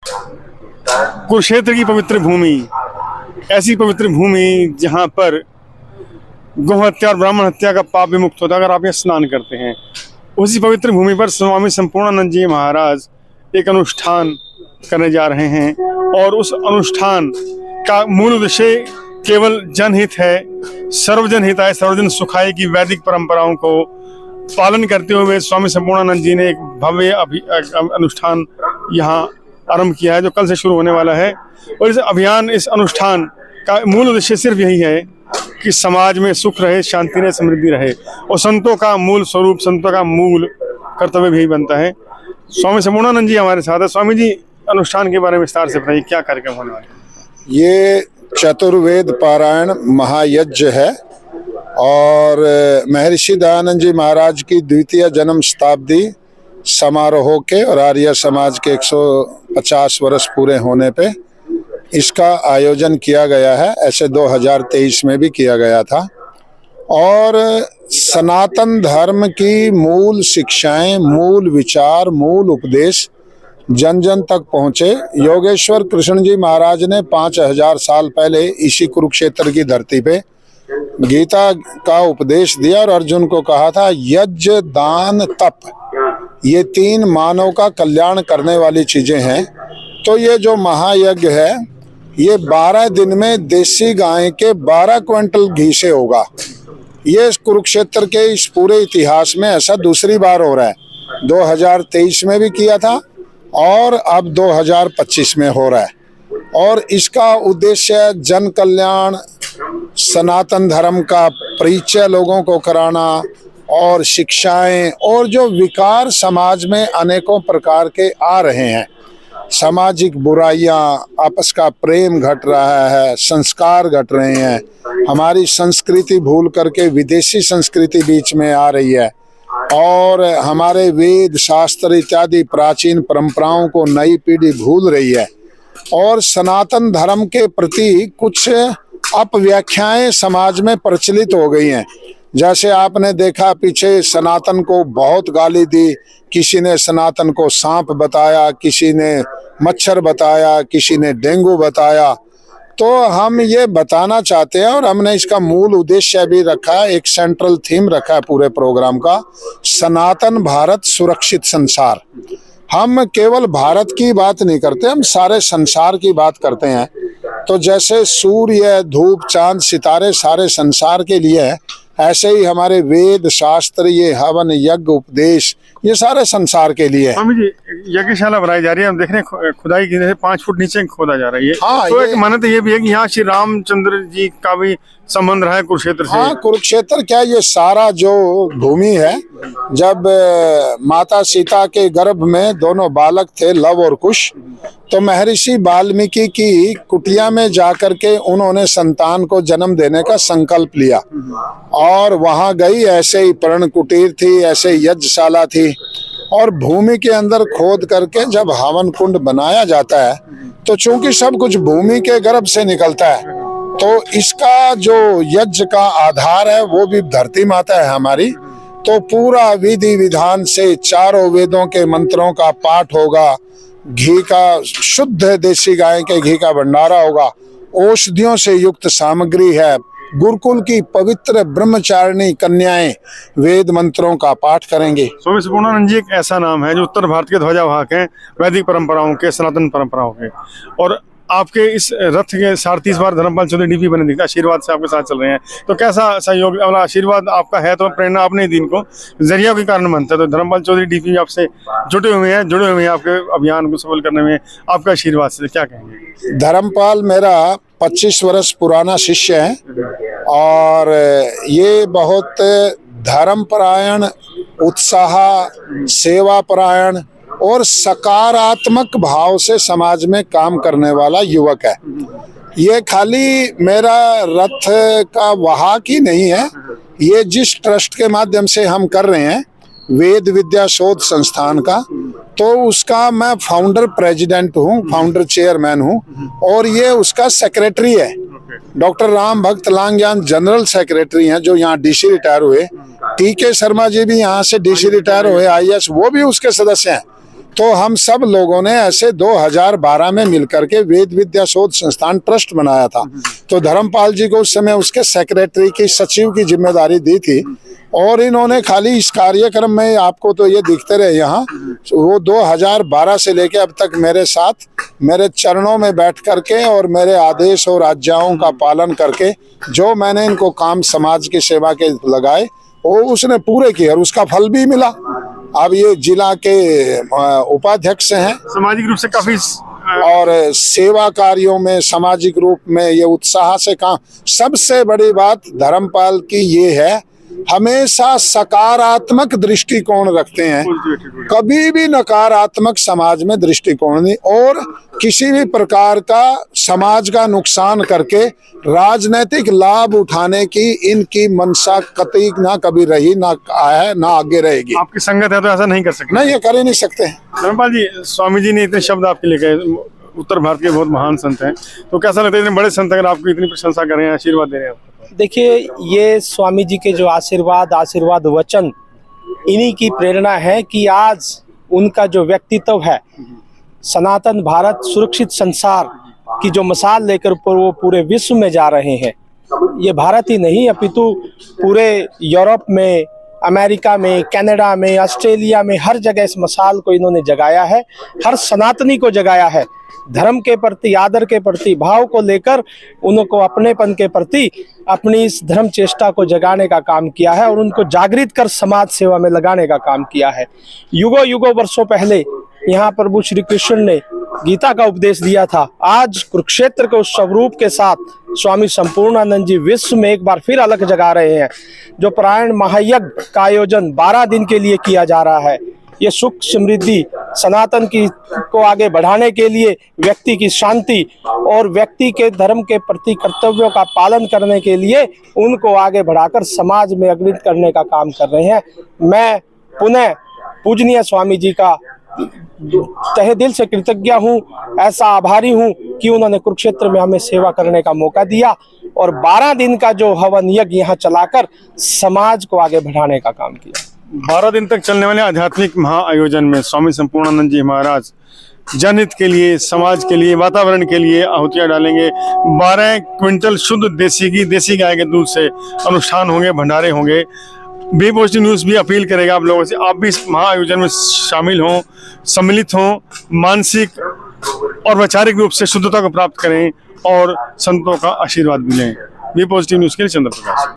कुरुक्षेत्र की पवित्र भूमि, ऐसी पवित्र भूमि जहाँ पर गौ हत्या और ब्राह्मण हत्या का पाप विमुक्त होता है अगर आप यहाँ स्नान करते हैं। उसी पवित्र भूमि पर स्वामी संपूर्णानंद जी महाराज एक अनुष्ठान करने जा रहे हैं और उस अनुष्ठान का मूल उद्देश्य केवल जनहित है, सर्वजन हिताय सर्वजन सुखाय की वैदिक परंपराओं को पालन करते हुए स्वामी संपूर्णानंद जी ने एक भव्य अनुष्ठान यहाँ आरंभ किया है जो कल से शुरू होने वाला है। और इस अभियान, इस अनुष्ठान का मूल उद्देश्य सिर्फ यही है कि समाज में सुख रहे, शांति रहे, समृद्धि रहे और संतों का मूल स्वरूप, संतों का मूल कर्तव्य भी यही बनता है। स्वामी संपूर्णानंद जी हमारे साथ है। स्वामी जी, अनुष्ठान के बारे में विस्तार से बताइए, क्या कार्यक्रम होने वाला है? ये चतुर्वेद पारायण महायज्ञ है और महर्षि दयानंद जी महाराज की द्वितीय जन्म शताब्दी समारोह के और आर्य समाज के 150 वर्ष पूरे होने पे इसका आयोजन किया गया है। ऐसे 2023 में भी किया गया था और सनातन धर्म की मूल शिक्षाएं, मूल विचार, मूल उपदेश जन जन तक पहुँचे। योगेश्वर कृष्ण जी महाराज ने 5000 साल पहले इसी कुरुक्षेत्र की धरती पे गीता का उपदेश दिया और अर्जुन को कहा था यज्ञ, दान, तप, ये 3 मानव का कल्याण करने वाली चीजें हैं। तो ये जो महायज्ञ है ये 12 दिन में देसी गाय के 12 क्विंटल घी से होगा। ये कुरुक्षेत्र के इस पूरे इतिहास में ऐसा दूसरी बार हो रहा है। 2023 में भी किया था और अब 2025 में हो रहा है और इसका उद्देश्य जन कल्याण, सनातन धर्म का परिचय लोगों को कराना और शिक्षाएं और जो विकार समाज में अनेकों प्रकार के आ रहे हैं, सामाजिक बुराइयां, आपस का प्रेम घट रहा है, संस्कार घट रहे हैं, हमारी संस्कृति भूल करके विदेशी संस्कृति बीच में आ रही है और हमारे वेद शास्त्र इत्यादि प्राचीन परंपराओं को नई पीढ़ी भूल रही है और सनातन धर्म के प्रति कुछ अपव्याख्याएं समाज में प्रचलित हो गई हैं। जैसे आपने देखा पीछे सनातन को बहुत गाली दी, किसी ने सनातन को सांप बताया, किसी ने मच्छर बताया, किसी ने डेंगू बताया। तो हम ये बताना चाहते हैं और हमने इसका मूल उद्देश्य भी रखा है, एक सेंट्रल थीम रखा है पूरे प्रोग्राम का, सनातन भारत सुरक्षित संसार। हम केवल भारत की बात नहीं करते, हम सारे संसार की बात करते हैं। तो जैसे सूर्य, धूप, चांद, सितारे सारे संसार के लिए है, ऐसे ही हमारे वेद शास्त्र, ये हवन, यज्ञ, उपदेश, ये सारे संसार के लिए है। स्वामी जी, यज्ञशाला बनाई जा रही है, हम देख रहे हैं खुदाई की 5 फुट नीचे खोदा जा रही है। हाँ, तो एक मान्यता ये भी है कि यहाँ श्री रामचंद्र जी का भी संबंध रहा है कुरुक्षेत्र से। हाँ, कुरुक्षेत्र क्या, ये सारा जो भूमि है, जब माता सीता के गर्भ में दोनों बालक थे, लव और कुश, तो महर्षि वाल्मीकि की कुटिया में जाकर के उन्होंने संतान को जन्म देने का संकल्प लिया और वहां गई, ऐसे ही पर्ण कुटीर थी, ऐसे यज्ञशाला थी और भूमि के अंदर खोद करके जब हवन कुंड बनाया जाता है तो चूंकि सब कुछ भूमि के गर्भ से निकलता है, तो इसका जो यज्ञ का आधार है वो भी धरती माता है हमारी। तो पूरा विधि विधान से चारों वेदों के मंत्रों का पाठ होगा, घी का, शुद्ध देसी गाय के घी का भंडारा होगा, औषधियों से युक्त सामग्री है, गुरुकुल की पवित्र ब्रह्मचारिणी कन्याएं वेद मंत्रों का पाठ करेंगे। स्वामी संपूर्णानंद जी एक ऐसा नाम है जो उत्तर भारत के ध्वजावाहक हैं, वैदिक परंपराओं के, सनातन परंपराओं के। और आपके इस रथ के 30 बार धर्मपाल चौधरी डीपी बने दिखता, आशीर्वाद से आपके साथ चल रहे हैं। तो कैसा सहयोग, आशीर्वाद आपका है तो प्रेरणा आपने ही दी इनको, जरिया के कारण बनता है। तो धर्मपाल चौधरी डीपी आपसे जुड़े हुए हैं आपके अभियान को सफल करने में, आपका आशीर्वाद से क्या कहेंगे? धर्मपाल मेरा 25 वर्ष पुराना शिष्य है और ये बहुत धर्मपरायण, उत्साह, सेवा परायण और सकारात्मक भाव से समाज में काम करने वाला युवक है। ये खाली मेरा रथ का वाहक ही नहीं है, ये जिस ट्रस्ट के माध्यम से हम कर रहे हैं, वेद विद्या शोध संस्थान का, तो उसका मैं फाउंडर प्रेसिडेंट हूँ, फाउंडर चेयरमैन हूँ और ये उसका सेक्रेटरी है। डॉक्टर राम भक्त लांगयान जनरल सेक्रेटरी हैं जो यहाँ डीसी रिटायर हुए। टीके शर्मा जी भी यहाँ से डीसी रिटायर हुए, IAS, वो भी उसके सदस्य हैं। तो हम सब लोगों ने ऐसे 2012 में मिलकर के वेद विद्या शोध संस्थान ट्रस्ट बनाया था। तो धर्मपाल जी को उस समय उसके सेक्रेटरी की, सचिव की जिम्मेदारी दी थी, और इन्होंने खाली इस कार्यक्रम में, आपको तो ये दिखते रहे यहाँ, वो 2012 से लेके अब तक मेरे साथ, मेरे चरणों में बैठ करके और मेरे आदेश और आज्ञाओं का पालन करके जो मैंने इनको काम समाज की सेवा के लगाए वो उसने पूरे किए और उसका फल भी मिला। अब ये जिला के उपाध्यक्ष हैं, सामाजिक रूप से काफी और सेवा कार्यों में सामाजिक रूप में ये उत्साह से काम। सबसे बड़ी बात धर्मपाल की ये है, हमेशा सकारात्मक दृष्टिकोण रखते हैं, कभी भी नकारात्मक समाज में दृष्टिकोण नहीं, और किसी भी प्रकार का समाज का नुकसान करके राजनीतिक लाभ उठाने की इनकी मनसा कतई ना कभी रही, ना है, ना आगे रहेगी। आपकी संगत है तो ऐसा नहीं कर सकते। नहीं, ये कर ही नहीं सकते। धर्मपाल जी, स्वामी जी ने इतने शब्द आपके लिए कहे, उत्तर भारत के बहुत महान संत हैं, तो कैसा लगता है इतने बड़े संत अगर आपकी इतनी प्रशंसा कर रहे हैं, आशीर्वाद दे रहे हैं आपको? देखिए, ये स्वामी जी के जो आशीर्वाद वचन, इन्हीं की प्रेरणा है कि आज उनका जो व्यक्तित्व है, सनातन भारत सुरक्षित संसार की जो मिसाल लेकर वो पूरे विश्व में जा रहे हैं। ये भारत ही नहीं अपितु पूरे यूरोप में, अमेरिका में, कनाडा में, ऑस्ट्रेलिया में, हर जगह इस मिसाल को इन्होंने जगाया है, हर सनातनी को जगाया है। धर्म के प्रति, आदर के प्रति, भाव को लेकर उनको अपनेपन के प्रति अपनी इस धर्म चेष्टा को जगाने का काम किया है और उनको जागृत कर समाज सेवा में लगाने का काम किया है। युगों वर्षों पहले यहाँ प्रभु श्री कृष्ण ने गीता का उपदेश दिया था। आज कुरुक्षेत्र के उस स्वरूप के साथ स्वामी संपूर्णानंद जी विश्व में एक बार फिर अलग जगा रहे हैं। जो पारायण महायज्ञ का आयोजन 12 दिन के लिए किया जा रहा है, ये सुख समृद्धि सनातन की को आगे बढ़ाने के लिए, व्यक्ति की शांति और व्यक्ति के धर्म के प्रति कर्तव्यों का पालन करने के लिए उनको आगे बढ़ाकर समाज में अग्रसर करने का काम कर रहे हैं। मैं पुनः पूजनीय स्वामी जी का तहे दिल से कृतज्ञ हूँ, ऐसा आभारी हूँ कि उन्होंने कुरुक्षेत्र में हमें सेवा करने का मौका दिया और 12 दिन का जो हवन यज्ञ यहाँ चलाकर समाज को आगे बढ़ाने का काम किया। 12 दिन तक चलने वाले आध्यात्मिक महाआयोजन में स्वामी संपूर्णानंद जी महाराज जनहित के लिए, समाज के लिए, वातावरण के लिए आहुतियां डालेंगे। 12 क्विंटल शुद्ध देसी घी, देसी गाय के दूध से अनुष्ठान होंगे, भंडारे होंगे। बी पॉजिटिव न्यूज़ भी अपील करेगा आप लोगों से, आप भी इस महाआयोजन में शामिल हों, सम्मिलित हों, मानसिक और वैचारिक रूप से शुद्धता को प्राप्त करें और संतों का आशीर्वाद भी लें। बी पॉजिटिव न्यूज़ के लिए चंद्र प्रकाश।